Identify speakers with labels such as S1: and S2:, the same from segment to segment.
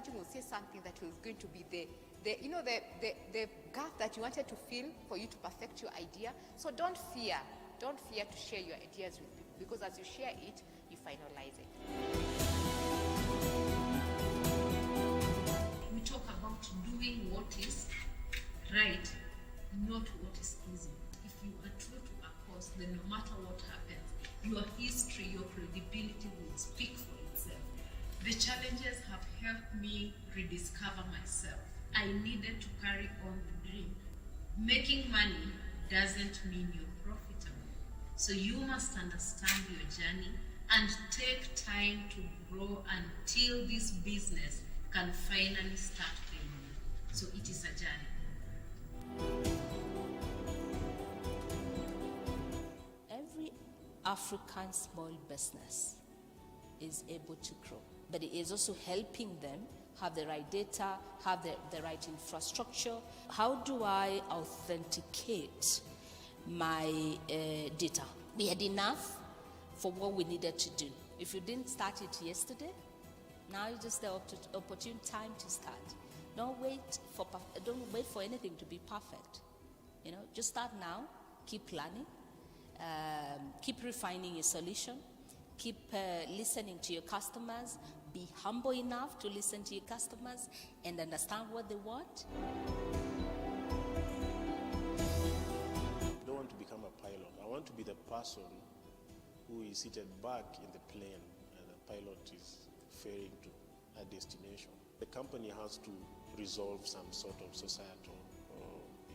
S1: meeting will say something that was going to be the gap that you wanted to fill for you to perfect your idea. So don't fear to share your ideas with people, because as you share it, you finalize it. We talk about doing what is right, not what is easy. If you are true to a cause, then no matter what happens, your history, your credibility will speak for itself. The challenges have helped me rediscover myself. I needed to carry on the dream. Making money doesn't mean you're profitable. So you must understand your journey and take time to grow until this business can finally start paying you. So it is a journey.
S2: Every African small business is able to grow, but it is also helping them have the right data, have the right infrastructure. How do I authenticate my data? We had enough for what we needed to do. If you didn't start it yesterday, now is just the opportune time to start. Don't wait for anything to be perfect. Just start now. Keep planning. Keep refining your solution. Keep listening to your customers. Be humble enough to listen to your customers and understand what they want.
S3: I don't want to become a pilot. I want to be the person who is seated back in the plane and the pilot is ferrying to a destination. The company has to resolve some sort of societal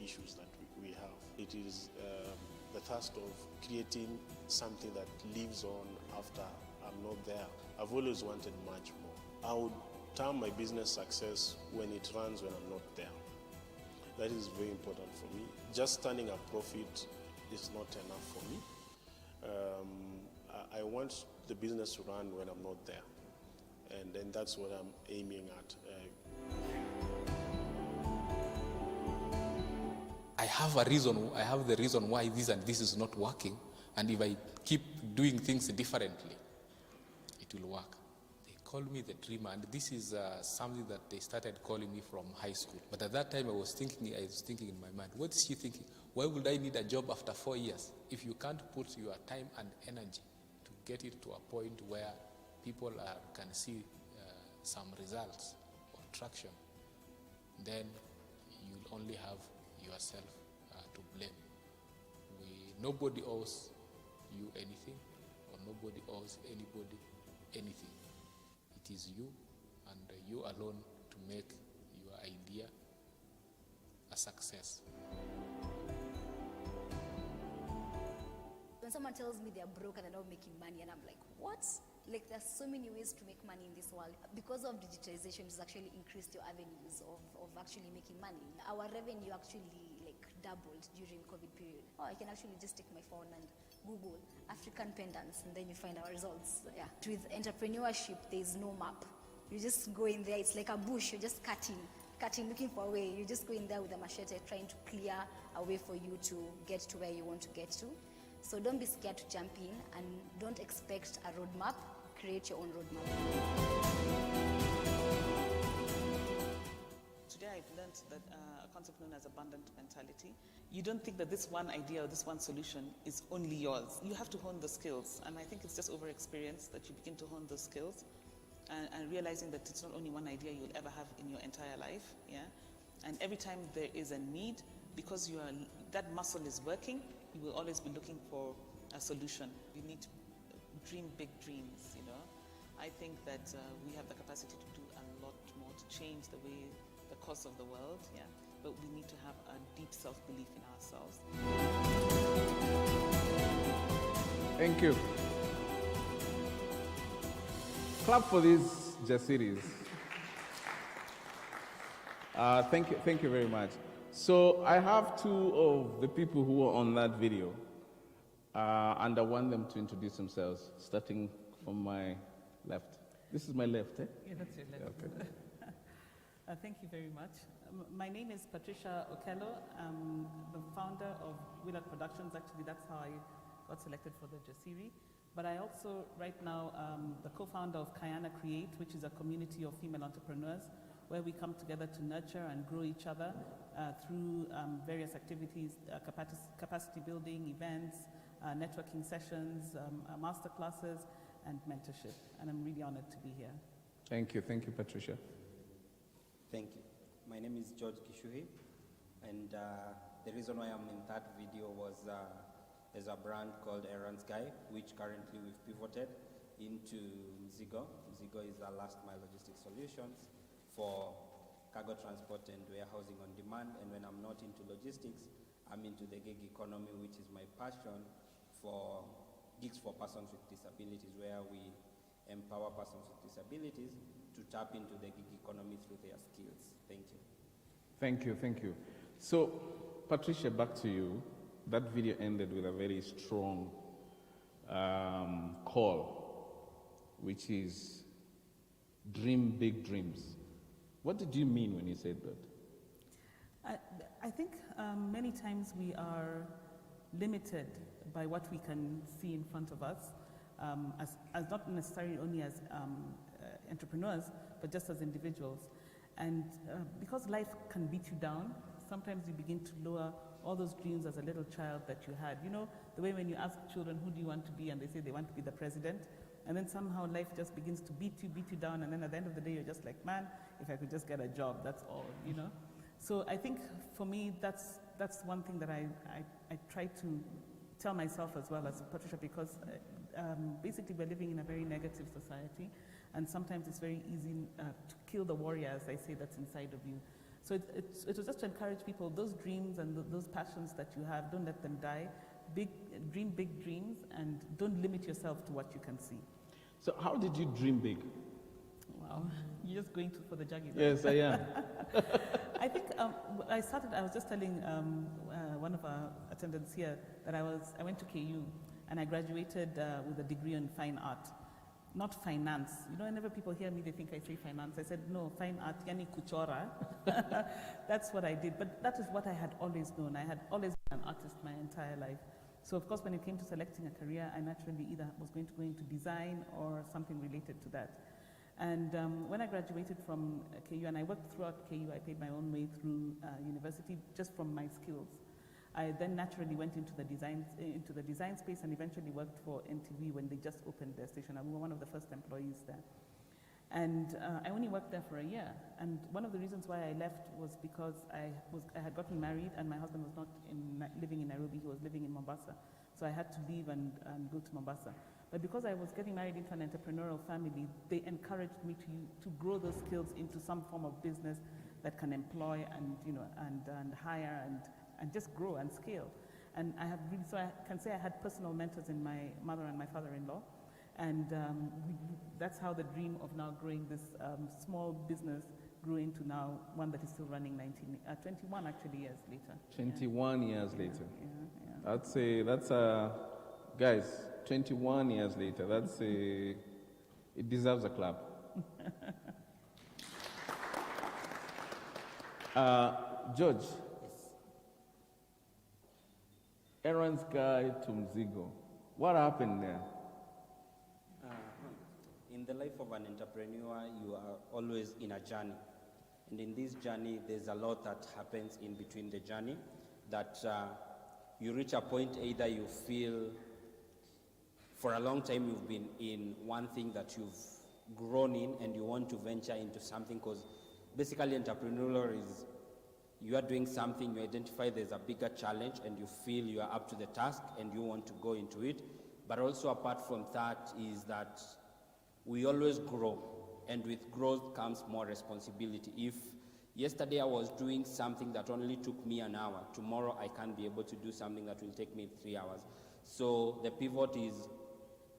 S3: issues that we have. It is the thirst of creating something that lives on after I'm not there. I've always wanted much more. I would term my business success when it runs when I'm not there. That is very important for me. Just turning a profit is not enough for me. I want the business to run when I'm not there. And then that's what I'm aiming at.
S4: I have the reason why this and this is not working, and if I keep doing things differently, it will work. They call me the dreamer, and this is something that they started calling me from high school. But at that time I was thinking in my mind, what is she thinking? Why would I need a job after 4 years? If you can't put your time and energy to get it to a point where people can see some results or traction, then you'll only have yourself to blame. Nobody owes you anything, or nobody owes anybody anything. It is you and you alone to make your idea a success.
S5: When someone tells me they're broke and they're not making money, and I'm like, what? Like, there's so many ways to make money in this world. Because of digitalization, it's actually increased your avenues of actually making money. Our revenue actually doubled during COVID period. I can actually just take my phone and Google African pendants, and then you find our results. Yeah. With entrepreneurship, there's no map. You just go in there, it's like a bush, you're just cutting, looking for a way. You just go in there with a machete, trying to clear a way for you to get to where you want to get to. So don't be scared to jump in, and don't expect a roadmap. Create your own roadmap.
S6: Today I've learned that a concept known as abundant mentality. You don't think that this one idea or this one solution is only yours. You have to hone the skills, and I think it's just over experience that you begin to hone those skills, and realizing that it's not only one idea you'll ever have in your entire life. Yeah, and every time there is a need, because that muscle is working, you will always be looking for a solution. You need to dream big dreams. I think that we have the capacity to do a lot more to change the course of the world. Yeah, but we need to have a deep self-belief in ourselves.
S7: Thank you. Clap for these Jasiris. Thank you very much. So I have two of the people who were on that video, and I want them to introduce themselves, starting from my left. This is my left, eh?
S8: Yeah, that's your left.
S7: Okay.
S8: Thank you very much. My name is Patricia Ochello. I'm the founder of Willard Productions. Actually, that's how I got selected for the Jasiri. But I also, right now, the co-founder of Kayana Create, which is a community of female entrepreneurs, where we come together to nurture and grow each other through various activities, capacity building, events, networking sessions, master classes, and mentorship. And I'm really honored to be here.
S7: Thank you, Patricia.
S9: Thank you. My name is George Kishuh, and the reason why I'm in that video was there's a brand called Errands Guy, which currently we've pivoted into Mzigo. Mzigo is our last mile logistics solutions for cargo transport and warehousing on demand. And when I'm not into logistics, I'm into the gig economy, which is my passion for gigs for persons with disabilities, where we empower persons with disabilities to tap into the gig economy through their skills. Thank you.
S7: Thank you. So, Patricia, back to you. That video ended with a very strong call, which is dream big dreams. What did you mean when you said that?
S8: I think many times we are limited by what we can see in front of us, as not necessarily only as entrepreneurs, but just as individuals. And because life can beat you down, sometimes you begin to lower all those dreams as a little child that you had. You know, the way when you ask children, who do you want to be? And they say they want to be the president. And then somehow life just begins to beat you down. And then at the end of the day, you're just like, man, if I could just get a job, that's all, you know? So I think for me, that's one thing that I try to tell myself as well as Patricia, because basically we're living in a very negative society. And sometimes it's very easy to kill the warrior, as I say, that's inside of you. So it was just to encourage people, those dreams and those passions that you have, don't let them die. Dream big dreams, and don't limit yourself to what you can see.
S7: So how did you dream big?
S8: Wow, you're just going for the jugular.
S7: Yes, I am.
S8: I think I was just telling one of our attendants here that I went to KU and I graduated with a degree in fine art. Not finance. You know, whenever people hear me, they think I say finance. I said, no, fine art, yani kuchora. That's what I did. But that is what I had always known. I had always been an artist my entire life. So, of course, when it came to selecting a career, I naturally either was going to go into design or something related to that. And when I graduated from KU, and I worked throughout KU, I paid my own way through university just from my skills. I then naturally went into the design space and eventually worked for NTV when they just opened their station. I was one of the first employees there. And I only worked there for a year. And one of the reasons why I left was because I had gotten married and my husband was not living in Nairobi, he was living in Mombasa. So I had to leave and go to Mombasa. But because I was getting married into an entrepreneurial family, they encouraged me to grow those skills into some form of business that can employ and hire and just grow and scale. And so I can say I had personal mentors in my mother and my father-in-law. And that's how the dream of now growing this small business grew into now one that is still running 21 actually years later.
S7: 21 years later.
S8: Yeah.
S7: That's guys, 21 years later, it deserves a clap. George.
S9: Yes.
S7: Errands Guy to Mzigo. What happened there?
S9: In the life of an entrepreneur, you are always in a journey. And in this journey, there's a lot that happens in between the journey that you reach a point, either you feel for a long time you've been in one thing that you've grown in and you want to venture into something, because basically entrepreneurial is you are doing something, you identify there's a bigger challenge and you feel you are up to the task and you want to go into it. But also apart from that is that we always grow, and with growth comes more responsibility. If yesterday I was doing something that only took me an hour, tomorrow I can't be able to do something that will take me 3 hours. So the pivot is,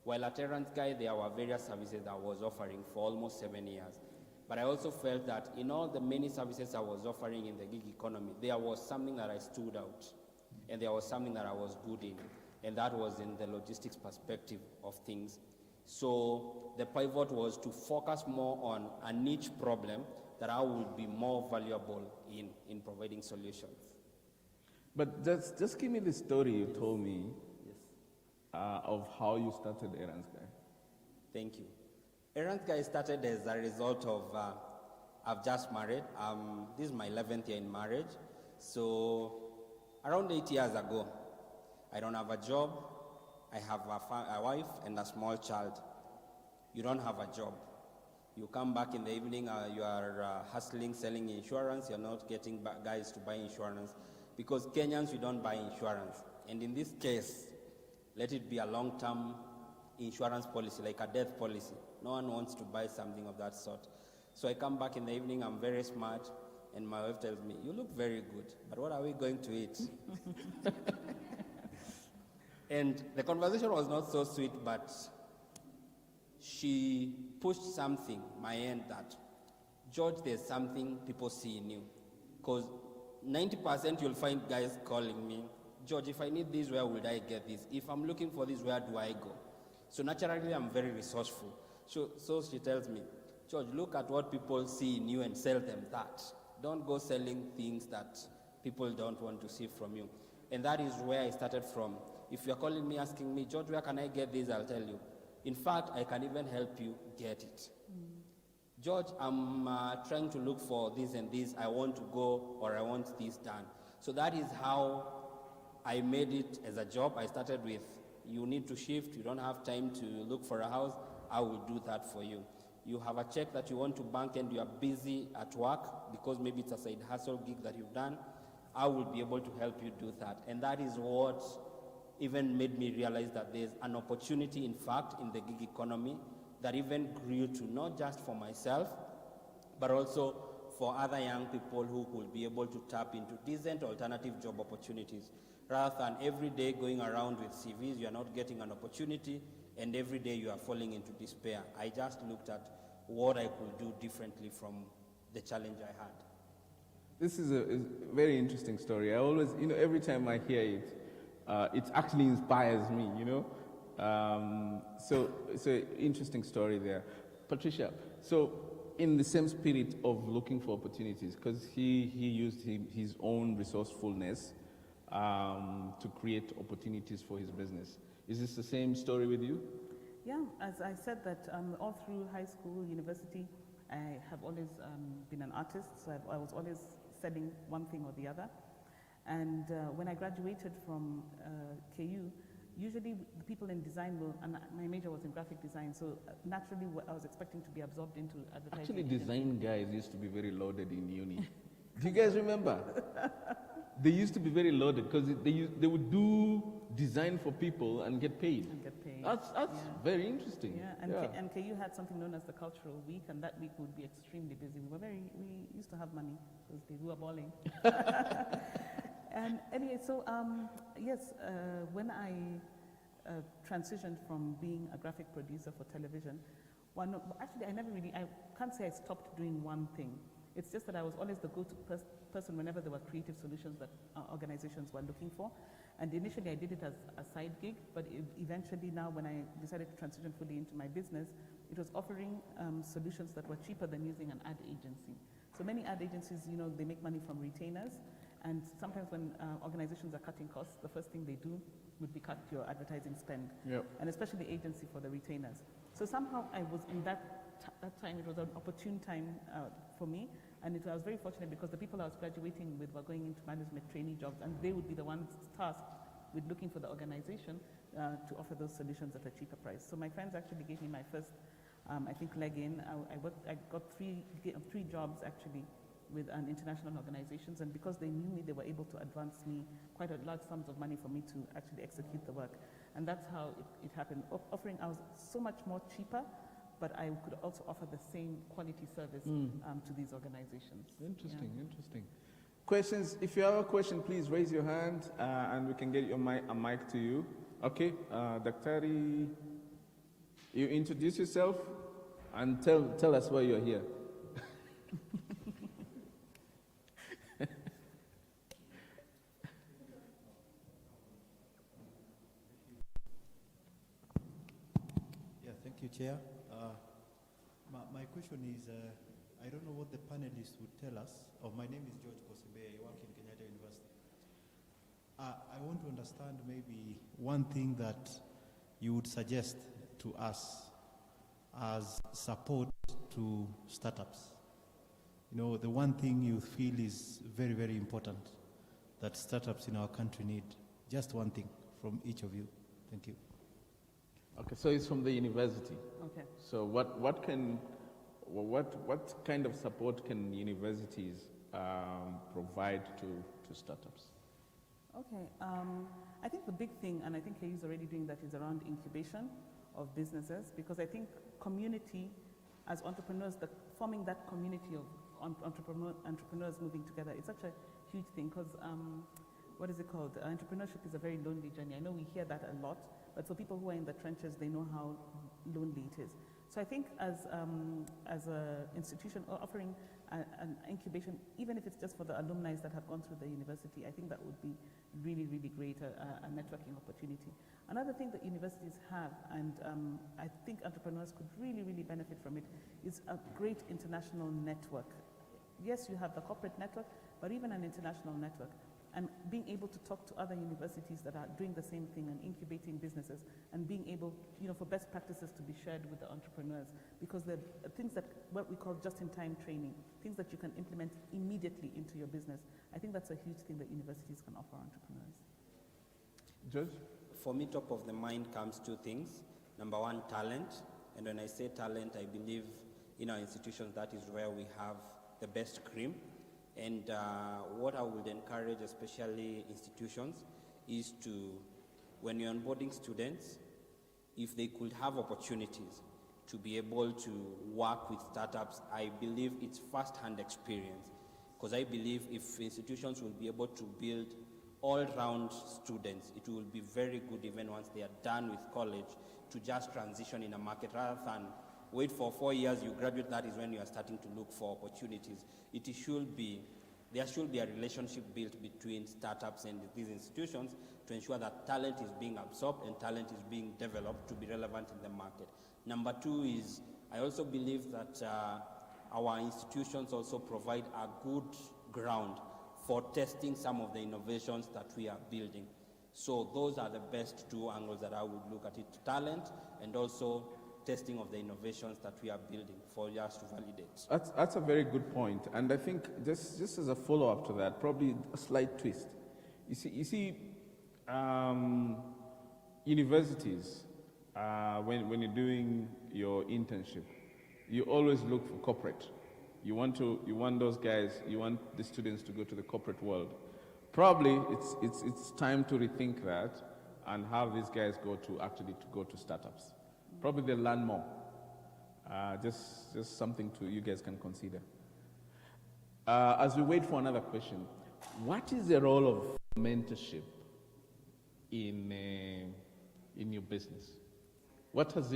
S9: while at Errands Guy there were various services that I was offering for almost 7 years. But I also felt that in all the many services I was offering in the gig economy, there was something that I stood out, and there was something that I was good in, and that was in the logistics perspective of things. So the pivot was to focus more on a niche problem that I would be more valuable in providing solutions.
S7: But just give me the story you told me.
S9: Yes.
S7: of how you started Errands Guy.
S9: Thank you. Errands Guy started as a result of, I've just married. This is my 11th year in marriage. So around 8 years ago, I don't have a job. I have a wife and a small child. You don't have a job. You come back in the evening, you are hustling, selling insurance. You're not getting guys to buy insurance because Kenyans, we don't buy insurance. And in this case, let it be a long-term insurance policy, like a death policy. No one wants to buy something of that sort. So I come back in the evening, I'm very smart, and my wife tells me, you look very good, but what are we going to eat? And the conversation was not so sweet, but she pushed something, my end, that, George, there's something people see in you. Because 90% you'll find guys calling me, George, if I need this, where would I get this? If I'm looking for this, where do I go? So naturally, I'm very resourceful. So she tells me, George, look at what people see in you and sell them that. Don't go selling things that people don't want to see from you. And that is where I started from. If you're calling me, asking me, George, where can I get this? I'll tell you. In fact, I can even help you get it. George, I'm trying to look for this and this. I want to go, or I want this done. So that is how I made it as a job. I started with, you need to shift. You don't have time to look for a house. I will do that for you. You have a check that you want to bank and you are busy at work because maybe it's a side hustle gig that you've done. I will be able to help you do that. And that is what even made me realize that there's an opportunity, in fact, in the gig economy that even grew to not just for myself, but also for other young people who could be able to tap into decent alternative job opportunities. Rather than every day going around with CVs, you are not getting an opportunity, and every day you are falling into despair. I just looked at what I could do differently from the challenge I had.
S7: This is a very interesting story. I always, every time I hear it, it actually inspires me, So it's an interesting story there. Patricia, so in the same spirit of looking for opportunities, because he used his own resourcefulness to create opportunities for his business. Is this the same story with you?
S8: Yeah, as I said that all through high school, university, I have always been an artist, so I was always selling one thing or the other. And when I graduated from KU, usually the people in design will, and my major was in graphic design, so naturally I was expecting to be absorbed into advertising.
S7: Actually, design guys used to be very loaded in uni. Do you guys remember? They used to be very loaded because they would do design for people and get paid. That's very interesting.
S8: Yeah, and KU had something known as the Cultural Week, and that week would be extremely busy. We used to have money because they were balling. And anyway, so yes, when I transitioned from being a graphic producer for television, actually I can't say I stopped doing one thing. It's just that I was always the go-to person whenever there were creative solutions that organizations were looking for. And initially I did it as a side gig, but eventually now when I decided to transition fully into my business, it was offering solutions that were cheaper than using an ad agency. So many ad agencies, they make money from retainers, and sometimes when organizations are cutting costs, the first thing they do would be cut your advertising spend, and especially the agency for the retainers. So somehow I was in that time, it was an opportune time for me, and I was very fortunate because the people I was graduating with were going into management trainee jobs, and they would be the ones tasked with looking for the organization to offer those solutions at a cheaper price. So my friends actually gave me my first, I think, leg in. I got three jobs actually with international organizations, and because they knew me, they were able to advance me quite a large sums of money for me to actually execute the work. And that's how it happened. I was so much more cheaper, but I could also offer the same quality service to these organizations.
S7: Interesting. Questions? If you have a question, please raise your hand and we can get a mic to you. Okay, Daktari, you introduce yourself and tell us why you're here.
S10: Thank you, Chair. My question is, I don't know what the panelists would tell us. My name is George Kosembe. I work in Kenyatta University. I want to understand maybe one thing that you would suggest to us as support to startups? You know, the one thing you feel is very, very important that startups in our country need. Just one thing from each of you. Thank you.
S7: Okay, so it's from the university.
S8: Okay.
S7: So what kind of support can universities provide to startups?
S8: Okay, I think the big thing, and I think KU is already doing that, is around incubation of businesses, because I think community, as entrepreneurs, forming that community of entrepreneurs moving together is such a huge thing, because what is it called? Entrepreneurship is a very lonely journey. I know we hear that a lot, but for people who are in the trenches, they know how lonely it is. So I think as an institution offering an incubation, even if it's just for the alumni that have gone through the university, I think that would be really, really great, a networking opportunity. Another thing that universities have, and I think entrepreneurs could really, really benefit from it, is a great international network. Yes, you have the corporate network, but even an international network. And being able to talk to other universities that are doing the same thing and incubating businesses, and being able, for best practices to be shared with the entrepreneurs, because the things that what we call just-in-time training, things that you can implement immediately into your business. I think that's a huge thing that universities can offer entrepreneurs.
S7: George?
S9: For me, top of the mind comes two things. Number one, talent. And when I say talent, I believe in our institutions, that is where we have the best cream. And what I would encourage, especially institutions, is to, when you're onboarding students, if they could have opportunities to be able to work with startups, I believe it's first-hand experience. Because I believe if institutions will be able to build all-round students, it will be very good even once they are done with college to just transition in a market rather than wait for 4 years, you graduate, that is when you are starting to look for opportunities. There should be a relationship built between startups and these institutions to ensure that talent is being absorbed and talent is being developed to be relevant in the market. Number two is, I also believe that our institutions also provide a good ground for testing some of the innovations that we are building. So those are the best two angles that I would look at it, talent and also testing of the innovations that we are building for us to validate.
S7: That's a very good point. And I think just as a follow-up to that, probably a slight twist. You see universities, when you're doing your internship, you always look for corporate. You want those guys, you want the students to go to the corporate world. Probably it's time to rethink that and have these guys go to startups. Probably they'll learn more. Just something you guys can consider. As we wait for another question, what is the role of mentorship in your business? What has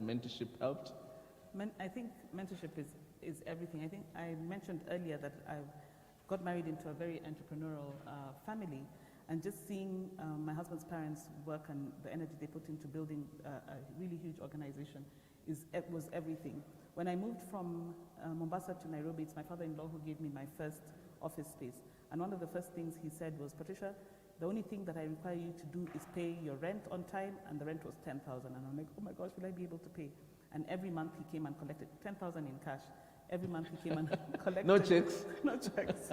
S7: mentorship helped?
S8: I think mentorship is everything. I think I mentioned earlier that I got married into a very entrepreneurial family, and just seeing my husband's parents work and the energy they put into building a really huge organization was everything. When I moved from Mombasa to Nairobi, it's my father-in-law who gave me my first office space. And one of the first things he said was, Patricia, the only thing that I require you to do is pay your rent on time, and the rent was 10,000. And I'm like, oh my gosh, will I be able to pay? And every month he came and collected 10,000 in cash. Every month he came and collected.
S7: No checks?
S8: No checks.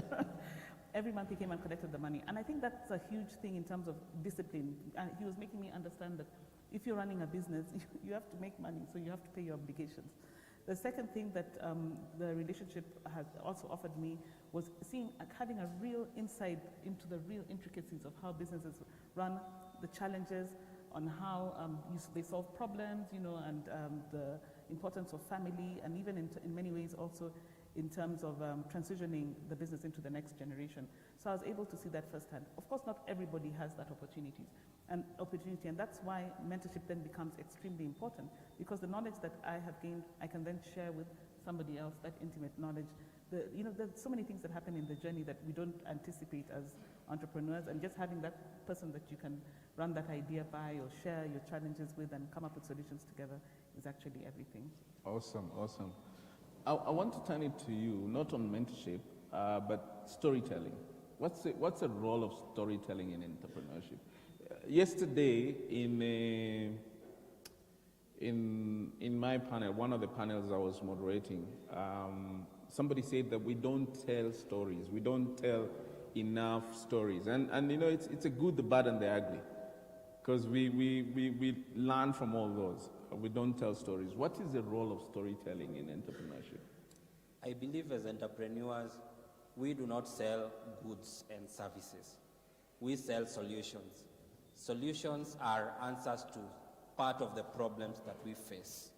S8: Every month he came and collected the money. And I think that's a huge thing in terms of discipline. And he was making me understand that if you're running a business, you have to make money, so you have to pay your obligations. The second thing that the relationship has also offered me was having a real insight into the real intricacies of how businesses run, the challenges, on how they solve problems, and the importance of family, and even in many ways also in terms of transitioning the business into the next generation. So I was able to see that firsthand. Of course, not everybody has that opportunity, and that's why mentorship then becomes extremely important, because the knowledge that I have gained, I can then share with somebody else, that intimate knowledge. There's so many things that happen in the journey that we don't anticipate as entrepreneurs, and just having that person that you can run that idea by or share your challenges with and come up with solutions together is actually everything.
S7: Awesome. I want to turn it to you, not on mentorship, but storytelling. What's the role of storytelling in entrepreneurship? Yesterday, in my panel, one of the panels I was moderating, somebody said that we don't tell stories. We don't tell enough stories. And you know, it's a good, the bad, and the ugly. Because we learn from all those. We don't tell stories. What is the role of storytelling in entrepreneurship?
S9: I believe as entrepreneurs, we do not sell goods and services. We sell solutions. Solutions are answers to part of the problems that we face.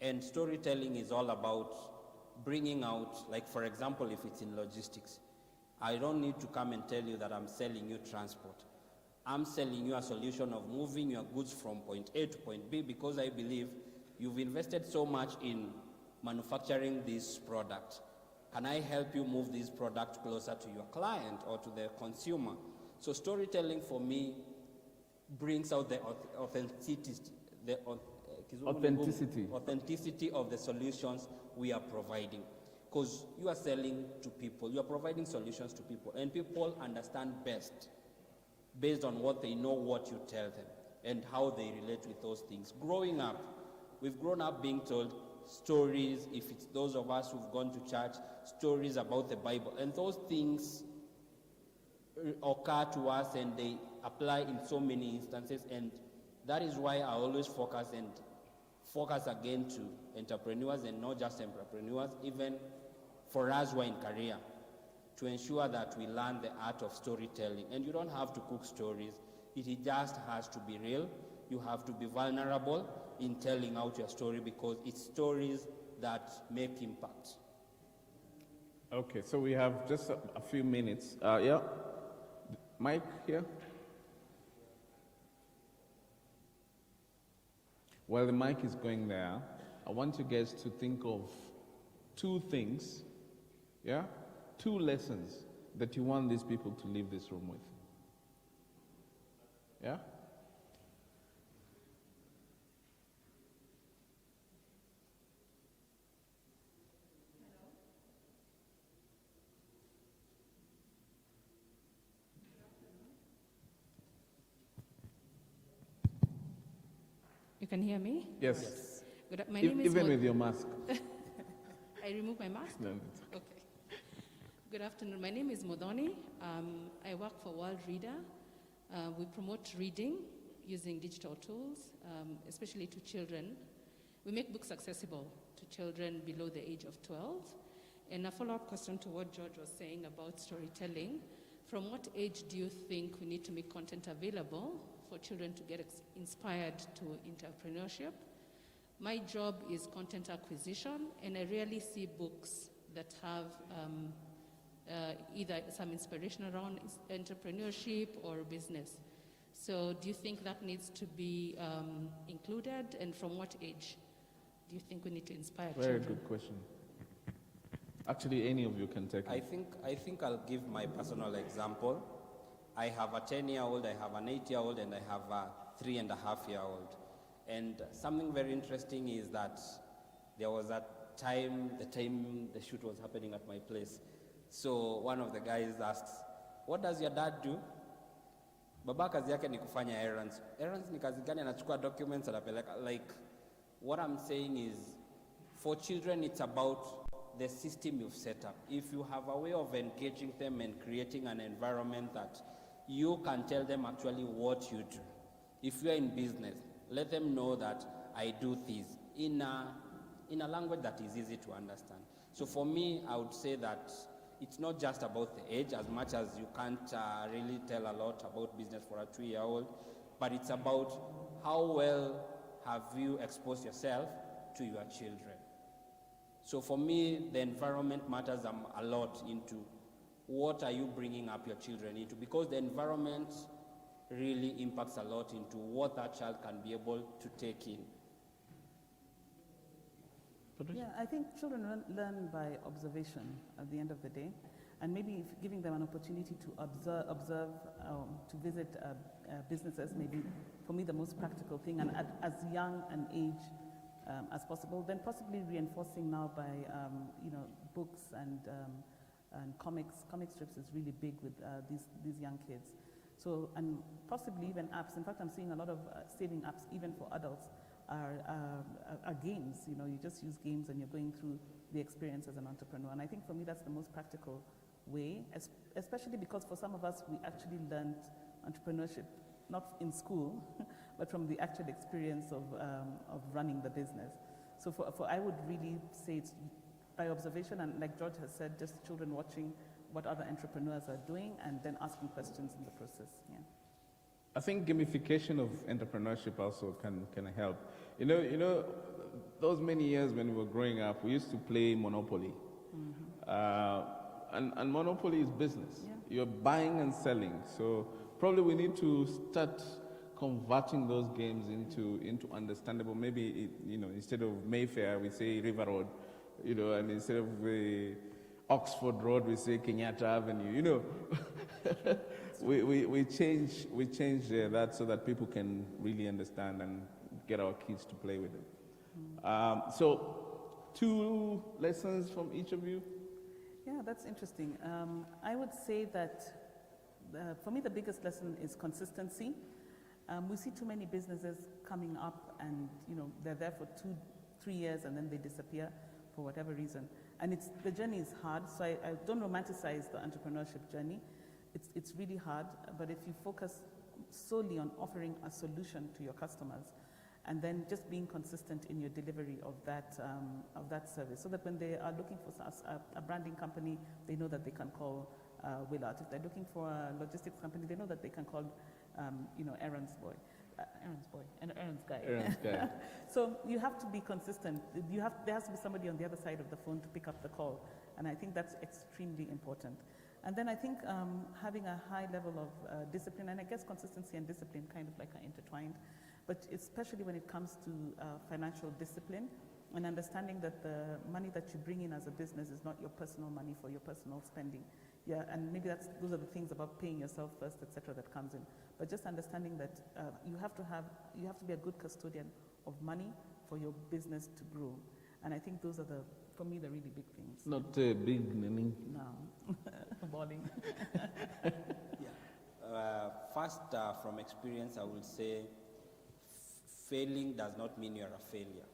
S9: And storytelling is all about bringing out, like for example, if it's in logistics, I don't need to come and tell you that I'm selling you transport. I'm selling you a solution of moving your goods from point A to point B because I believe you've invested so much in manufacturing this product. Can I help you move this product closer to your client or to the consumer? So
S3: storytelling for me brings out the authenticity, authenticity of the solutions we are providing. Because you are selling to people, you are providing solutions to people, and people understand best based on what they know, what you tell them, and how they relate with those things. Growing up, we've grown up being told stories, if it's those of us who've gone to church, stories about the Bible, and those things occur to us and they apply in so many instances, and that is why I always focus again to entrepreneurs, and not just entrepreneurs, even for us who are in career, to ensure that we learn the art of storytelling. And you don't have to cook stories. It just has to be real. You have to be vulnerable in telling out your story, because it's stories that make impact.
S7: Okay, so we have just a few minutes. Yeah, Mike here. While the mic is going there, I want you guys to think of two things, yeah? 2 lessons that you want these people to leave this room with. Yeah?
S11: You can hear me?
S7: Yes.
S11: Good, my name is
S7: Even with your mask.
S11: I remove my mask?
S7: No.
S11: Okay. Good afternoon. My name is Modoni. I work for World Reader. We promote reading using digital tools, especially to children. We make books accessible to children below the age of 12. And a follow-up question to what George was saying about storytelling. From what age do you think we need to make content available for children to get inspired to entrepreneurship? My job is content acquisition, and I rarely see books that have either some inspiration around entrepreneurship or business. So do you think that needs to be included, and from what age do you think we need to inspire children?
S7: Very good question. Actually, any of you can take it.
S9: I think I'll give my personal example. I have a 10-year-old, I have an 8-year-old, and I have a 3.5-year-old. And something very interesting is that there was the time the shoot was happening at my place. So one of the guys asks, "What does your dad do?" Baba kazi yake ni kufanya errands. Errands ni kazi gani? Anachukua documents anapeleka. Like, what I'm saying is, for children, it's about the system you've set up. If you have a way of engaging them and creating an environment that you can tell them actually what you do. If you're in business, let them know that I do this in a language that is easy to understand. So for me, I would say that it's not just about the age, as much as you can't really tell a lot about business for a 2-year-old, but it's about how well have you exposed yourself to your children. So for me, the environment matters a lot into what are you bringing up your children into, because the environment really impacts a lot into what that child can be able to take in.
S8: Yeah, I think children learn by observation at the end of the day, and maybe if giving them an opportunity to observe to visit businesses, maybe for me the most practical thing, and at as young an age as possible. Then possibly reinforcing now by books and comic strips is really big with these young kids. So, and possibly even apps. In fact, I'm seeing a lot of saving apps, even for adults, are games. You know, you just use games and you're going through the experience as an entrepreneur. And I think for me, that's the most practical way, especially because for some of us, we actually learned entrepreneurship, not in school, but from the actual experience of running the business. So for I would really say it's by observation, and like George has said, just children watching what other entrepreneurs are doing and then asking questions in the process. Yeah.
S7: I think gamification of entrepreneurship also can help. You know, those many years when we were growing up, we used to play Monopoly. And Monopoly is business.
S8: Yeah.
S7: You're buying and selling. So probably we need to start converting those games into understandable. Maybe, instead of Mayfair, we say River Road. And instead of Oxford Road, we say Kenyatta Avenue. we change that so that people can really understand and get our kids to play with it. So 2 lessons from each of you.
S8: Yeah, that's interesting. I would say that for me the biggest lesson is consistency. We see too many businesses coming up and they're there for 2-3 years and then they disappear for whatever reason. And the journey is hard, so I don't romanticize the entrepreneurship journey. It's really hard, but if you focus solely on offering a solution to your customers and then just being consistent in your delivery of that service, so that when they are looking for a branding company, they know that they can call Willard. If they're looking for a logistics company, they know that they can call Aaron's guy. So you have to be consistent. There has to be somebody on the other side of the phone to pick up the call, and I think that's extremely important. And then I think having a high level of discipline, and I guess consistency and discipline kind of like are intertwined, but especially when it comes to financial discipline and understanding that the money that you bring in as a business is not your personal money for your personal spending. Yeah, and maybe those are the things about paying yourself first, etc., that comes in. But just understanding that you have to be a good custodian of money for your business to grow. And I think those are for me, the really big things.
S7: Not big money.
S8: No, balling.
S9: First, from experience, I will say failing does not mean you're a failure.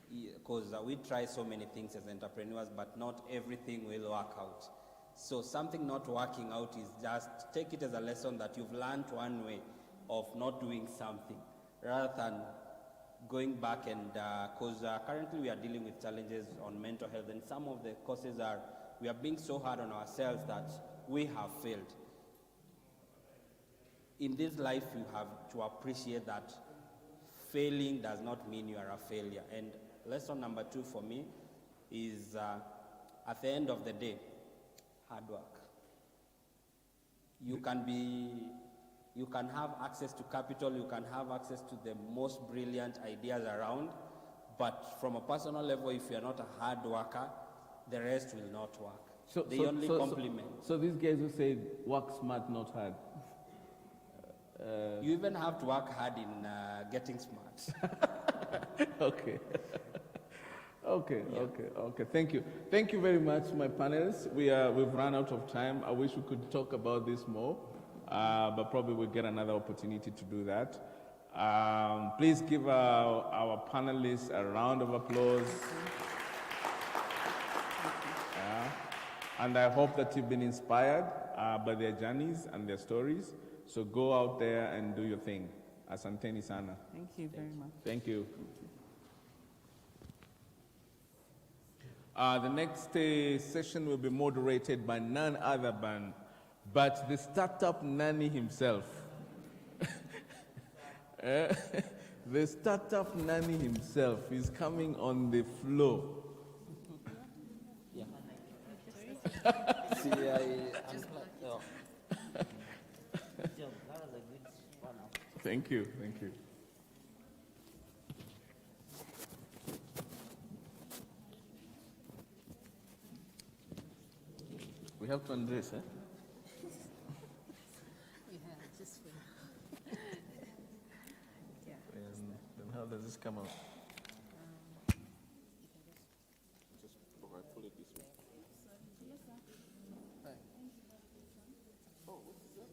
S9: Because we try so many things as entrepreneurs, but not everything will work out. So something not working out is just take it as a lesson that you've learned one way of not doing something, rather than going back and, because currently we are dealing with challenges on mental health, and some of the causes are we are being so hard on ourselves that we have failed. In this life, you have to appreciate that failing does not mean you are a failure. And lesson number 2 for me is at the end of the day, hard work. You can have access to capital, you can have access to the most brilliant ideas around, but from a personal level, if you're not a hard worker, the rest will not work. They only complement.
S7: So these guys who say work smart, not hard.
S9: You even have to work hard in getting smart.
S7: Okay. Okay. Thank you. Thank you very much, my panelists. We've run out of time. I wish we could talk about this more, but probably we'll get another opportunity to do that. Please give our panelists a round of applause. And I hope that you've been inspired by their journeys and their stories. So go out there and do your thing. Asanteni sana.
S8: Thank you very much.
S7: Thank you. The next session will be moderated by none other but the startup nanny himself. The startup nanny himself is coming on the floor. Thank you. We have to undress, eh?
S5: Yeah, just for yeah.
S7: And then how does this come out?
S3: Just pull it this way.
S7: Oh, what's that?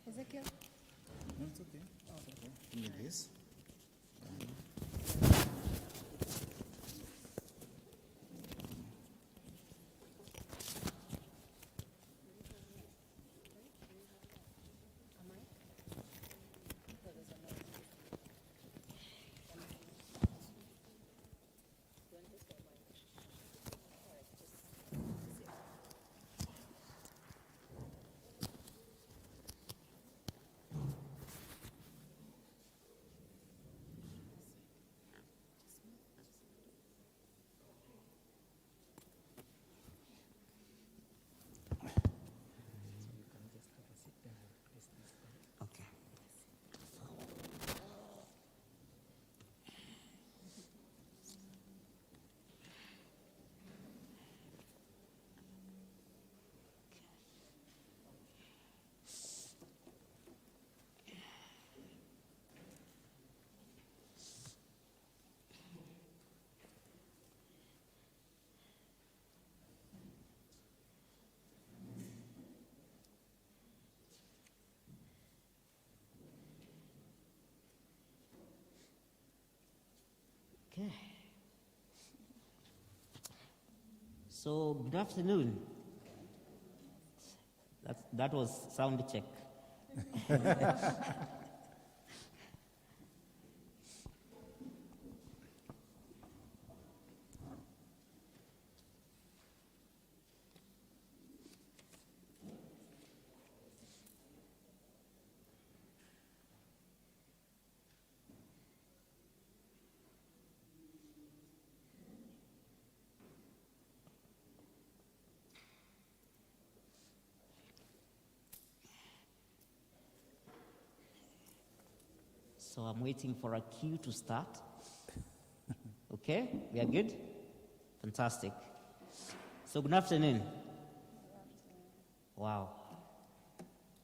S5: Ezekiel?
S12: No, it's okay. Oh, okay. Give me this.
S13: Okay. So, good afternoon. That was sound check. So I'm waiting for a cue to start. Okay, we are good? Fantastic. So good afternoon. Wow.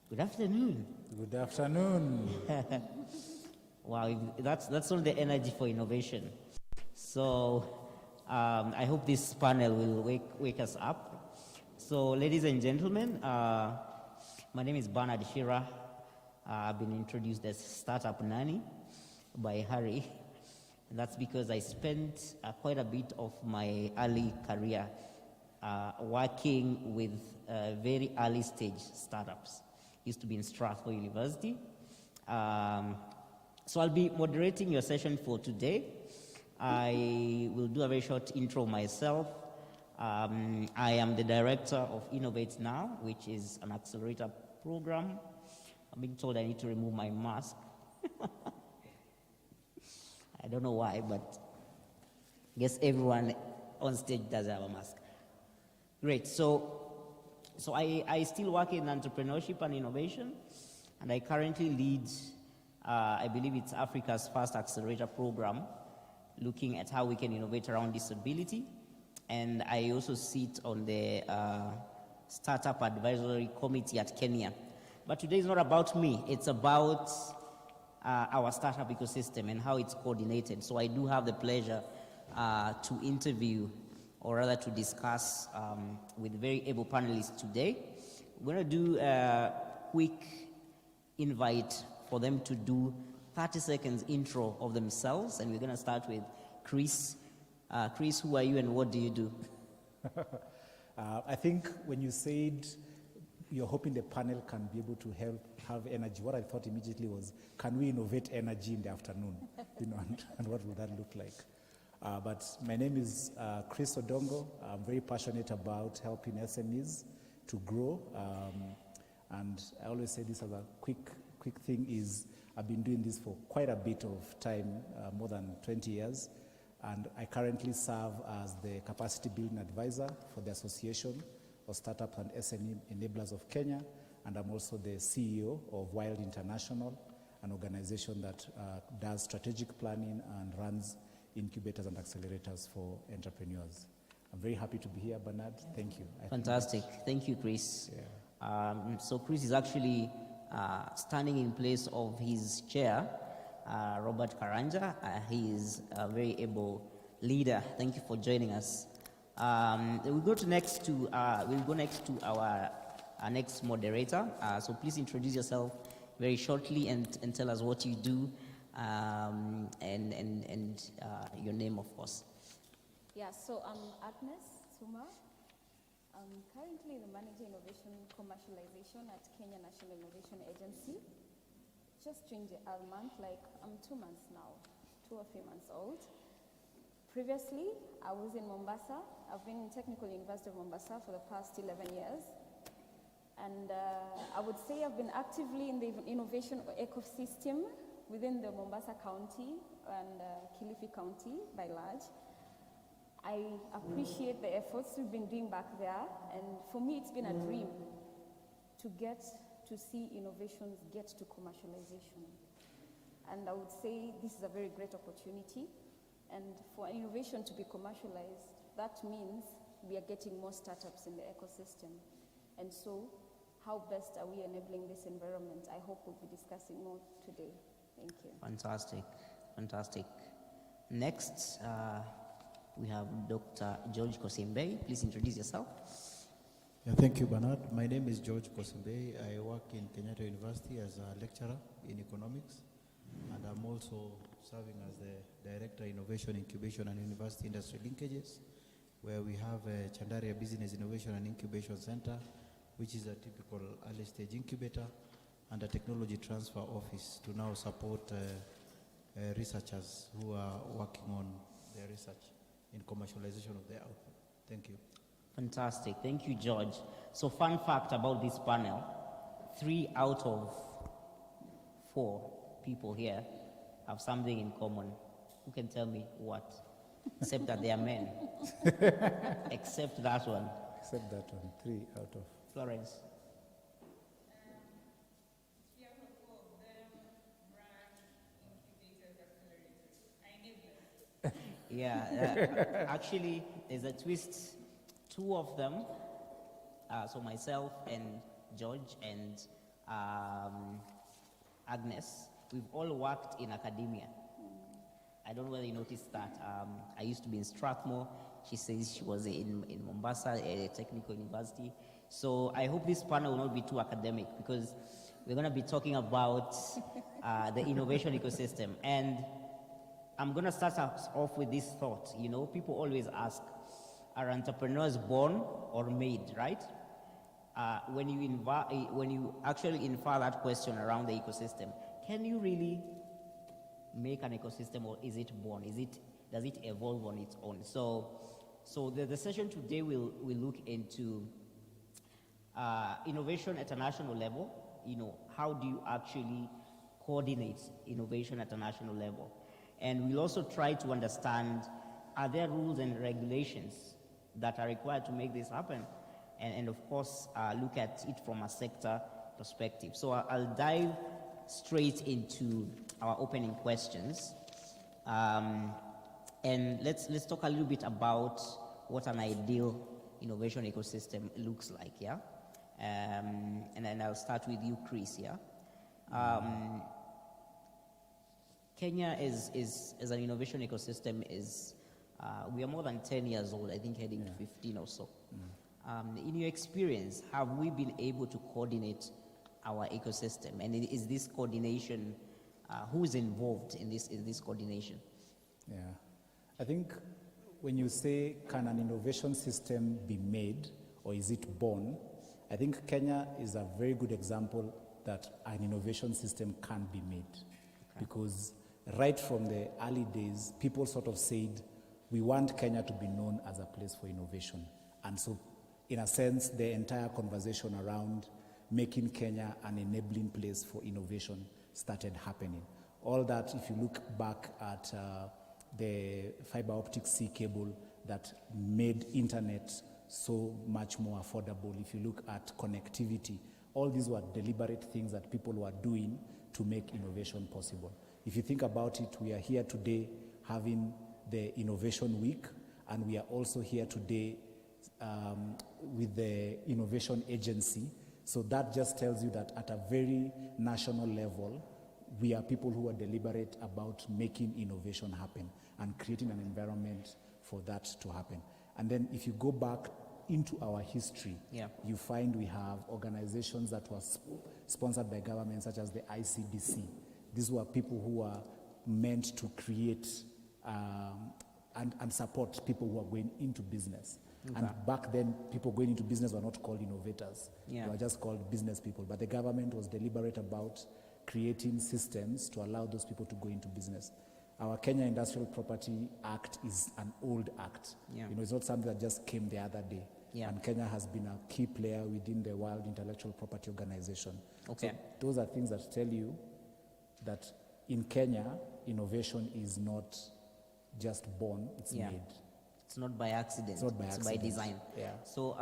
S13: Good afternoon.
S12: Good afternoon.
S13: Wow, that's all the energy for innovation. So I hope this panel will wake us up. So ladies and gentlemen, my name is Bernard Shira. I've been introduced as Startup Nanny by Harry. And that's because I spent quite a bit of my early career working with very early stage startups. Used to be in Strathmore University. So I'll be moderating your session for today. I will do a very short intro myself. I am the director of Innovate Now, which is an accelerator program. I'm being told I need to remove my mask. I don't know why, but I guess everyone on stage does have a mask. Great. So I still work in entrepreneurship and innovation, and I currently lead, I believe it's Africa's first accelerator program, looking at how we can innovate around disability. And I also sit on the Startup Advisory Committee at Kenya. But today is not about me, it's about our startup ecosystem and how it's coordinated. So I do have the pleasure to interview, or rather to discuss with very able panelists today. We're going to do a quick invite for them to do 30 seconds intro of themselves, and we're going to start with Chris. Chris, who are you and what do you do?
S12: I think when you said you're hoping the panel can be able to help have energy, what I thought immediately was, can we innovate energy in the afternoon? And what would that look like? But my name is Chris Odongo. I'm very passionate about helping SMEs to grow. And I always say this as a quick thing is, I've been doing this for quite a bit of time, more than 20 years. And I currently serve as the capacity building advisor for the Association of Startups and SME Enablers of Kenya, and I'm also the CEO of Wild International, an organization that does strategic planning and runs incubators and accelerators for entrepreneurs. I'm very happy to be here, Bernard. Thank you.
S13: Fantastic. Thank you, Chris. Yeah. So Chris is actually standing in place of his chair, Robert Karanja. He is a very able leader. Thank you for joining us. We'll go next to our next moderator. So please introduce yourself very shortly and tell us what you do and your name, of course.
S14: Yeah, so I'm Agnes Suma. I'm currently the Manager Innovation Commercialization at Kenya National Innovation Agency. Just during the month, like I'm 2 months now, 2 or 3 months old. Previously, I was in Mombasa. I've been in Technical University of Mombasa for the past 11 years. And I would say I've been actively in the innovation ecosystem within the Mombasa County and Kilifi County by large. I appreciate the efforts we've been doing back there, and for me it's been a dream to get to see innovations get to commercialization. And I would say this is a very great opportunity, and for innovation to be commercialized, that means we are getting more startups in the ecosystem. And so, how best are we enabling this environment? I hope we'll be discussing more today. Thank you.
S13: Fantastic, fantastic. Next, we have Dr. George Kosembe. Please introduce yourself.
S10: Yeah, thank you, Bernard. My name is George Kosembe. I work in Kenyatta University as a lecturer in economics, and I'm also serving as the Director Innovation Incubation and University Industry Linkages, where we have a Chandaria Business Innovation and Incubation Center, which is a typical early stage incubator, and a technology transfer office to now support researchers who are working on their research in commercialization of their output. Thank you.
S13: Fantastic. Thank you, George. So, fun fact about this panel, 3 out of 4 people here have something in common. Who can tell me what? Except that they are men. Except that one.
S12: Except that one. 3 out of.
S13: Florence. Yeah, actually, there's a twist. 2 of them, so myself and George and Agnes, we've all worked in academia. I don't know whether you noticed that. I used to be in Strathmore. She says she was in Mombasa, a technical university. So I hope this panel will not be too academic, because we're going to be talking about the innovation ecosystem. And I'm going to start us off with this thought. You know, people always ask, are entrepreneurs born or made, right? When you actually infer that question around the ecosystem, can you really make an ecosystem, or is it born? Does it evolve on its own? So the session today will look into innovation at a national level. You know, how do you actually coordinate innovation at a national level? And we'll also try to understand, are there rules and regulations that are required to make this happen? And of course, look at it from a sector perspective. So I'll dive straight into our opening questions. And let's talk a little bit about what an ideal innovation ecosystem looks like, yeah? And then I'll start with you, Chris, yeah? Kenya is an innovation ecosystem we are more than 10 years old, I think heading to 15 or so. In your experience, have we been able to coordinate our ecosystem? And is this coordination, who's involved in this coordination?
S12: Yeah, I think when you say, can an innovation system be made, or is it born? I think Kenya is a very good example that an innovation system can be made. Okay. Because right from the early days, people sort of said, we want Kenya to be known as a place for innovation. And so, in a sense, the entire conversation around making Kenya an enabling place for innovation started happening. All that, if you look back at the fiber optic sea cable that made internet so much more affordable, if you look at connectivity, all these were deliberate things that people were doing to make innovation possible. If you think about it, we are here today having the Innovation Week, and we are also here today with the Innovation Agency. So that just tells you that at a very national level, we are people who are deliberate about making innovation happen and creating an environment for that to happen. And then if you go back into our history, you find we have organizations that were sponsored by government, such as the ICBC. These were people who were meant to create and support people who are going into business.
S13: Okay.
S12: And back then, people going into business were not called innovators.
S13: Yeah.
S12: They were just called business people. But the government was deliberate about creating systems to allow those people to go into business. Our Kenya Industrial Property Act is an old act.
S13: Yeah.
S12: You know, it's not something that just came the other day.
S13: Yeah.
S12: And Kenya has been a key player within the World Intellectual Property Organization.
S13: Okay.
S12: So those are things that tell you that in Kenya, innovation is not just born, it's made.
S13: It's not by accident.
S12: It's not by accident.
S13: By design.
S12: Yeah.
S13: So,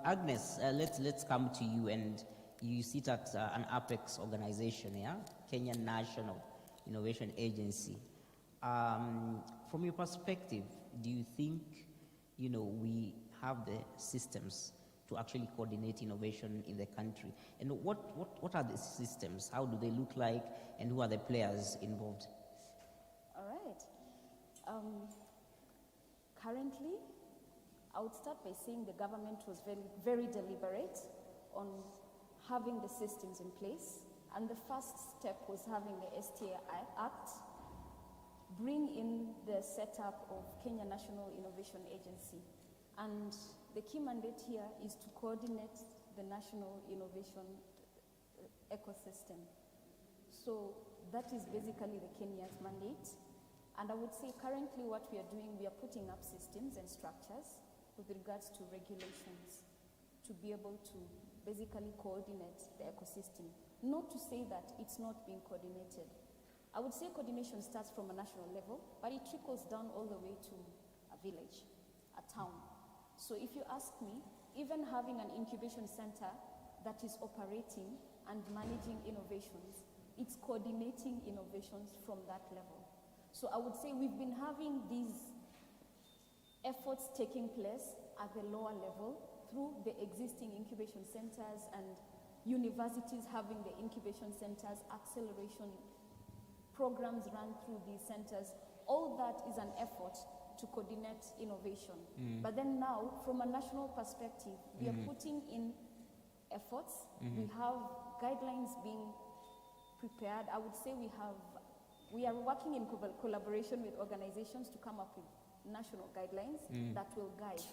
S13: Agnes, let's come to you, and you sit at an Apex organization, yeah, Kenya National Innovation Agency. From your perspective, do you think, we have the systems to actually coordinate innovation in the country? And what are the systems? How do they look like, and who are the players involved?
S14: All right. Currently, I would start by saying the government was very, very deliberate on having the systems in place. And the first step was having the STA Act, bring in the setup of Kenya National Innovation Agency. And the key mandate here is to coordinate the national innovation ecosystem. So that is basically the Kenya's mandate. And I would say currently what we are doing, we are putting up systems and structures with regards to regulations to be able to basically coordinate the ecosystem. Not to say that it's not being coordinated. I would say coordination starts from a national level, but it trickles down all the way to a village, a town. So if you ask me, even having an incubation center that is operating and managing innovations, it's coordinating innovations from that level. So I would say we've been having these efforts taking place at the lower level through the existing incubation centers and universities having the incubation centers, acceleration programs run through these centers. All that is an effort to coordinate innovation. But then now, from a national perspective, we are putting in efforts. We have guidelines being prepared. I would say we are working in collaboration with organizations to come up with national guidelines that will guide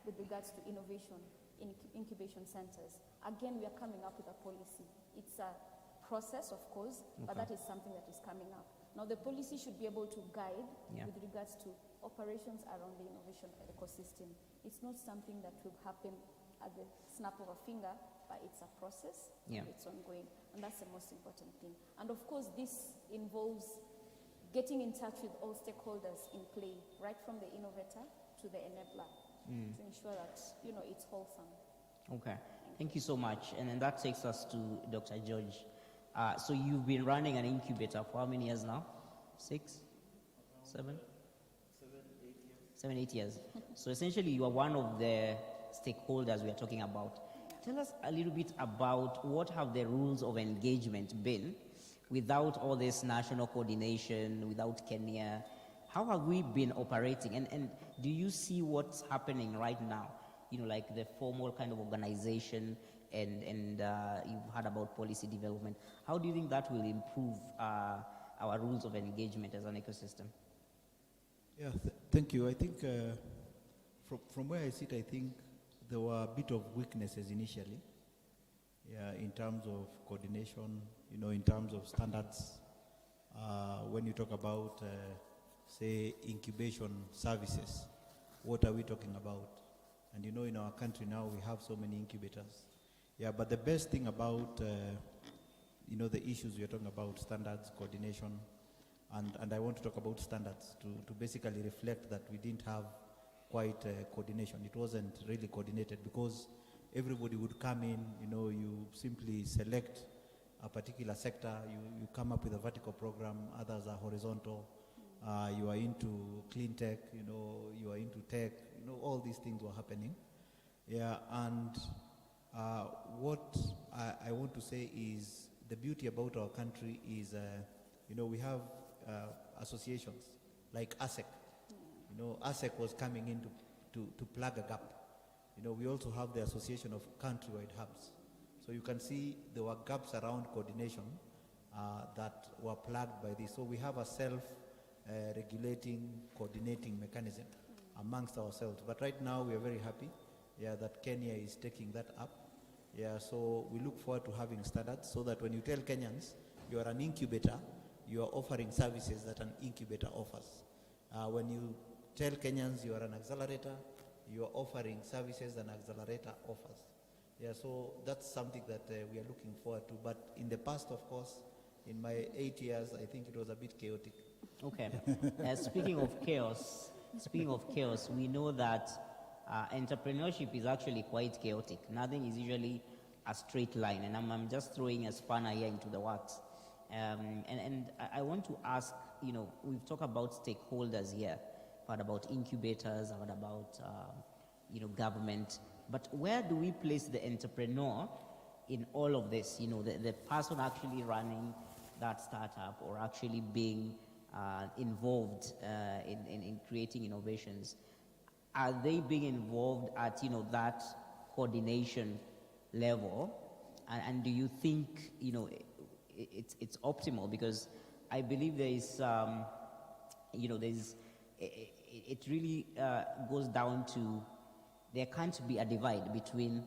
S14: with regards to innovation in incubation centers. Again, we are coming up with a policy. It's a process, of course, but that is something that is coming up. Now, the policy should be able to guide with regards to operations around the innovation ecosystem. It's not something that will happen at the snap of a finger, but it's a process. It's ongoing, and that's the most important thing. And of course, this involves getting in touch with all stakeholders in play, right from the innovator to the enabler, to ensure that it's wholesome.
S13: Okay, thank you so much. And then that takes us to Dr. George. So you've been running an incubator for how many years now? 6? 7? 7, 8 years. So essentially you are one of the stakeholders we are talking about. Tell us a little bit about what have the rules of engagement been without all this national coordination, without Kenya. How have we been operating? And do you see what's happening right now? Like the formal kind of organization, and you've heard about policy development. How do you think that will improve our rules of engagement as an ecosystem?
S10: Yeah, thank you. I think from where I sit, I think there were a bit of weaknesses initially, in terms of coordination, in terms of standards. When you talk about, say, incubation services, what are we talking about? And in our country now we have so many incubators. Yeah, but the best thing about, the issues we are talking about, standards, coordination, and I want to talk about standards to basically reflect that we didn't have quite coordination. It wasn't really coordinated because everybody would come in, you simply select a particular sector, you come up with a vertical program, others are horizontal, you are into clean tech, you are into tech, all these things were happening. Yeah, and what I want to say is the beauty about our country is, we have associations like ASEC. ASEC was coming into to plug a gap. You know, we also have the Association of Countrywide Hubs. So you can see there were gaps around coordination that were plugged by this. So we have a self-regulating, coordinating mechanism amongst ourselves. But right now we are very happy, that Kenya is taking that up. So we look forward to having standards so that when you tell Kenyans you are an incubator, you are offering services that an incubator offers. When you tell Kenyans you are an accelerator, you are offering services an accelerator offers. So that's something that we are looking forward to. But in the past, of course, in my 8 years, I think it was a bit chaotic.
S13: Okay. Speaking of chaos, we know that entrepreneurship is actually quite chaotic. Nothing is usually a straight line, and I'm just throwing a spanner here into the works. And I want to ask, you know, we've talked about stakeholders here, what about incubators, what about you know, government, but where do we place the entrepreneur in all of this? You know, the person actually running that startup or actually being involved in creating innovations. Are they being involved at, you know, that coordination level? And do you think, you know, it's optimal? Because I believe there is, you know, it really goes down to there can't be a divide between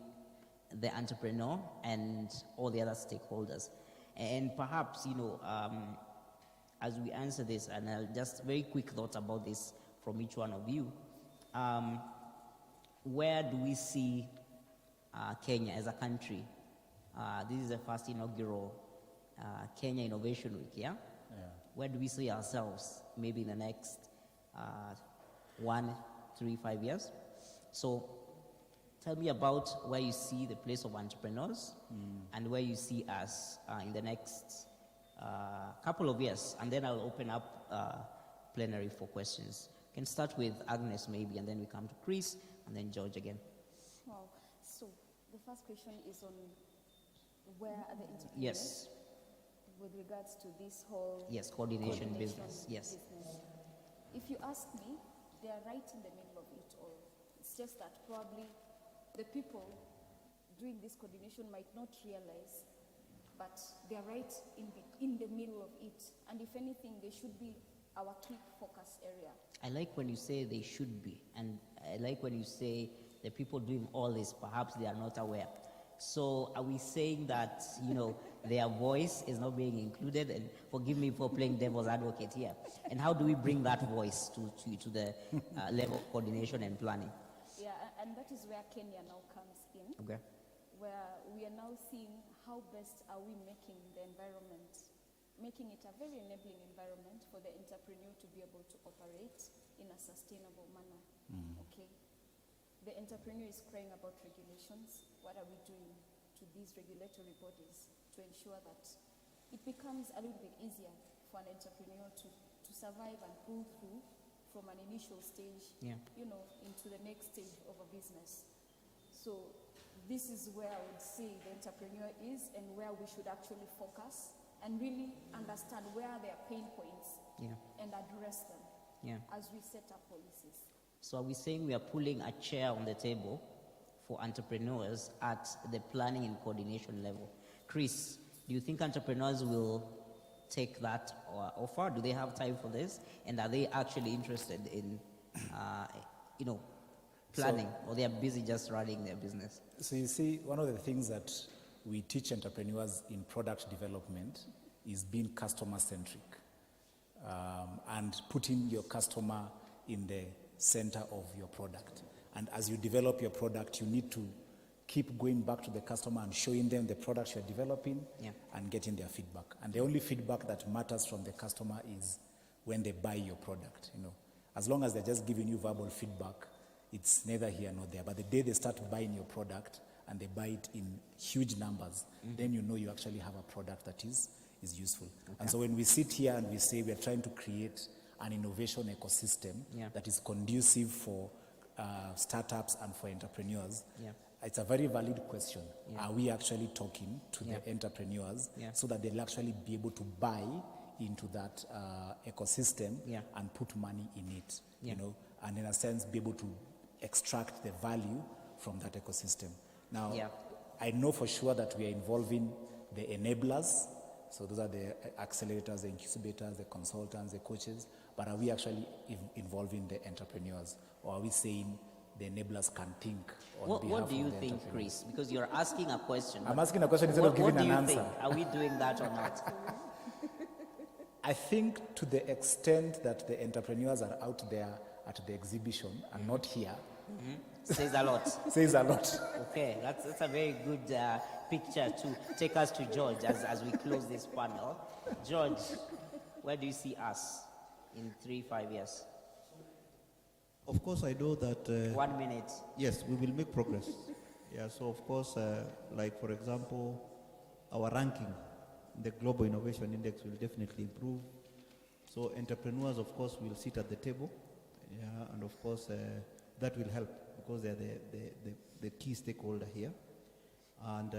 S13: the entrepreneur and all the other stakeholders. And perhaps, you know, as we answer this, and I'll just very quick thoughts about this from each one of you. Where do we see Kenya as a country? This is the first inaugural Kenya Innovation Week, yeah? Where do we see ourselves maybe in the next 1, 3, 5 years? So tell me about where you see the place of entrepreneurs and where you see us in the next couple of years, and then I'll open up plenary for questions. You can start with Agnes maybe, and then we come to Chris, and then George again.
S14: Wow. So the first question is on where are the entrepreneurs?
S13: Yes.
S14: With regards to this whole
S13: coordination business. Yes.
S14: If you ask me, they are right in the middle of it all. It's just that probably the people doing this coordination might not realize, but they are right in the middle of it. And if anything, they should be our key focus area.
S13: I like when you say they should be, and I like when you say the people doing all this, perhaps they are not aware. So are we saying that, you know, their voice is not being included? And forgive me for playing devil's advocate here. And how do we bring that voice to the level of coordination and planning?
S14: Yeah, and that is where Kenya now comes in.
S13: Okay.
S14: Where we are now seeing how best are we making the environment, making it a very enabling environment for the entrepreneur to be able to operate in a sustainable manner. Okay. The entrepreneur is crying about regulations. What are we doing to these regulatory bodies to ensure that it becomes a little bit easier for an entrepreneur to survive and pull through from an initial stage, you know, into the next stage of a business. So this is where I would say the entrepreneur is and where we should actually focus and really understand where are their pain points and address them as we set up policies.
S13: So are we saying we are pulling a chair on the table for entrepreneurs at the planning and coordination level? Chris, do you think entrepreneurs will take that offer? Do they have time for this? And are they actually interested in, you know, planning, or they are busy just running their business?
S12: So you see, one of the things that we teach entrepreneurs in product development is being customer-centric and putting your customer in the center of your product. And as you develop your product, you need to keep going back to the customer and showing them the products you're developing and getting their feedback. And the only feedback that matters from the customer is when they buy your product. You know, as long as they're just giving you verbal feedback, it's neither here nor there. But the day they start buying your product and they buy it in huge numbers, then you know you actually have a product that is useful. Okay. And so when we sit here and we say we are trying to create an innovation ecosystem that is conducive for startups and for entrepreneurs, it's a very valid question. Are we actually talking to the entrepreneurs so that they'll actually be able to buy into that ecosystem and put money in it, you know, and in a sense be able to extract the value from that ecosystem. Now,
S13: Yeah.
S12: I know for sure that we are involving the enablers, so those are the accelerators, the incubators, the consultants, the coaches, but are we actually involving the entrepreneurs, or are we saying the enablers can think on behalf of the
S13: What do you think,
S12: entrepreneurs?
S13: Chris? Because you're asking a question.
S12: I'm asking a question instead of giving an answer.
S13: What do you think? Are we doing that or not?
S12: I think to the extent that the entrepreneurs are out there at the exhibition and not here,
S13: Says a lot.
S12: says a lot.
S13: Okay, that's a very good picture to take us to George as we close this panel. George, where do you see us in 3-5 years?
S10: Of course, I know that...
S13: 1 minute.
S10: Yes, we will make progress. Yeah, so of course, like for example, our ranking, the Global Innovation Index will definitely improve. So entrepreneurs, of course, will sit at the table. Yeah, and of course, that will help because they're the key stakeholder here. And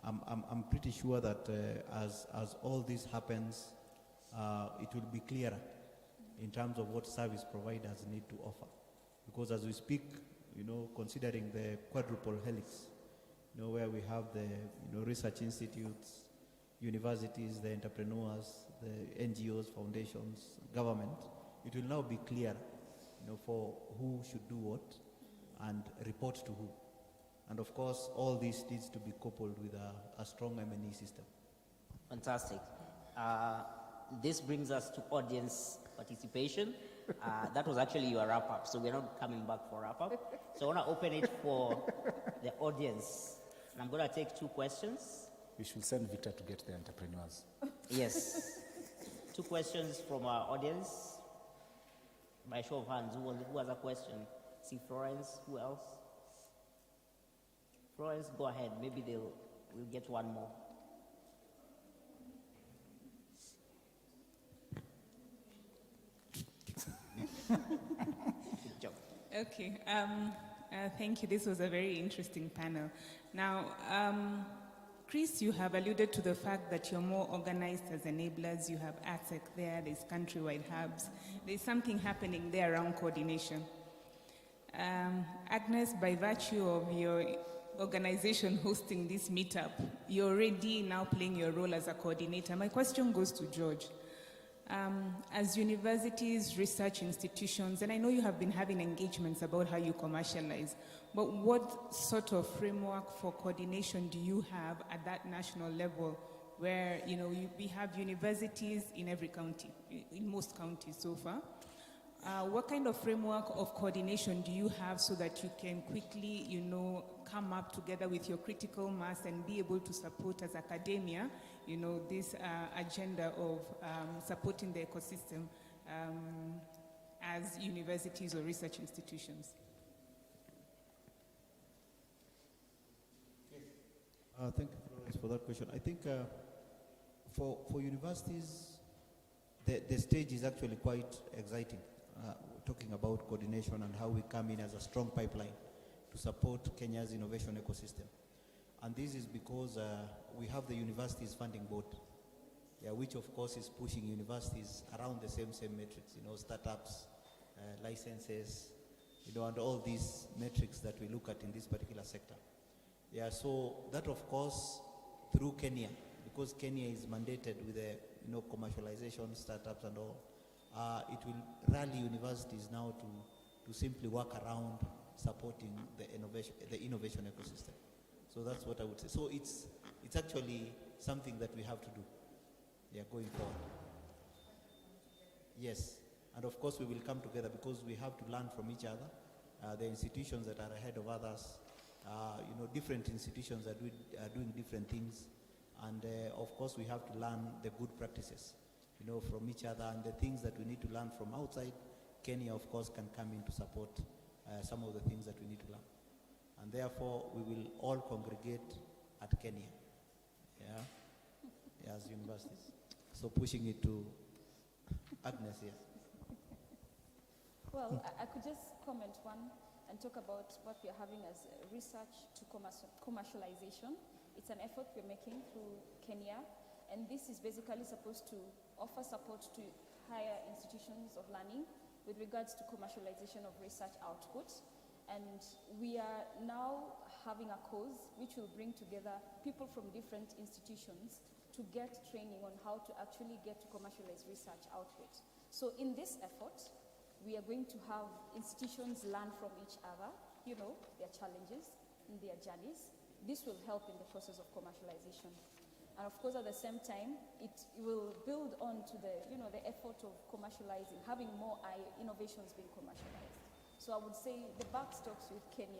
S10: I'm pretty sure that as all this happens, it will be clearer in terms of what service providers need to offer. Because as we speak, considering the quadruple helix, where we have the research institutes, universities, the entrepreneurs, the NGOs, foundations, government, it will now be clear, for who should do what and report to who. And of course, all this needs to be coupled with a strong M&E system.
S13: Fantastic. This brings us to audience participation. That was actually your wrap-up, so we're not coming back for wrap-up. So I want to open it for the audience. And I'm going to take 2 questions.
S12: We should send Victor to get the entrepreneurs.
S13: Yes. 2 questions from our audience. By show of hands, who has a question? See Florence, who else? Florence, go ahead. Maybe we'll get one more. Good job.
S8: Okay. Thank you. This was a very interesting panel. Now, Chris, you have alluded to the fact that you're more organized as enablers. You have ATSEC there. There's countrywide hubs. There's something happening there around coordination. Agnes, by virtue of your organization hosting this meetup, you're already now playing your role as a coordinator. My question goes to George. As universities, research institutions, and I know you have been having engagements about how you commercialize, but what sort of framework for coordination do you have at that national level where, we have universities in every county, in most counties so far? What kind of framework of coordination do you have so that you can quickly, come up together with your critical mass and be able to support as academia, this agenda of supporting the ecosystem as universities or research institutions?
S10: Thank you, Florence, for that question. I think for universities, the stage is actually quite exciting. Talking about coordination and how we come in as a strong pipeline to support Kenya's innovation ecosystem. And this is because we have the Universities Funding Board, which of course is pushing universities around the same metrics, startups, licenses, and all these metrics that we look at in this particular sector. So that of course through Kenya, because Kenya is mandated with the commercialization, startups and all, it will rally universities now to simply work around supporting the innovation ecosystem. So that's what I would say. So it's actually something that we have to do, going forward. Yes, and of course we will come together because we have to learn from each other. The institutions that are ahead of others, different institutions are doing different things, and of course we have to learn the good practices, from each other, and the things that we need to learn from outside. Kenya, of course, can come in to support some of the things that we need to learn. And therefore, we will all congregate at Kenya, as universities. So pushing it to Agnes here.
S14: Well, I could just comment one and talk about what we're having as research to commercialization. It's an effort we're making through Kenya, and this is basically supposed to offer support to higher institutions of learning with regards to commercialization of research output. And we are now having a cause which will bring together people from different institutions to get training on how to actually get to commercialize research output. So in this effort, we are going to have institutions learn from each other, you know, their challenges and their journeys. This will help in the process of commercialization. And of course, at the same time, it will build on to the, you know, the effort of commercializing, having more innovations being commercialized. So I would say the buck stops with Kenya.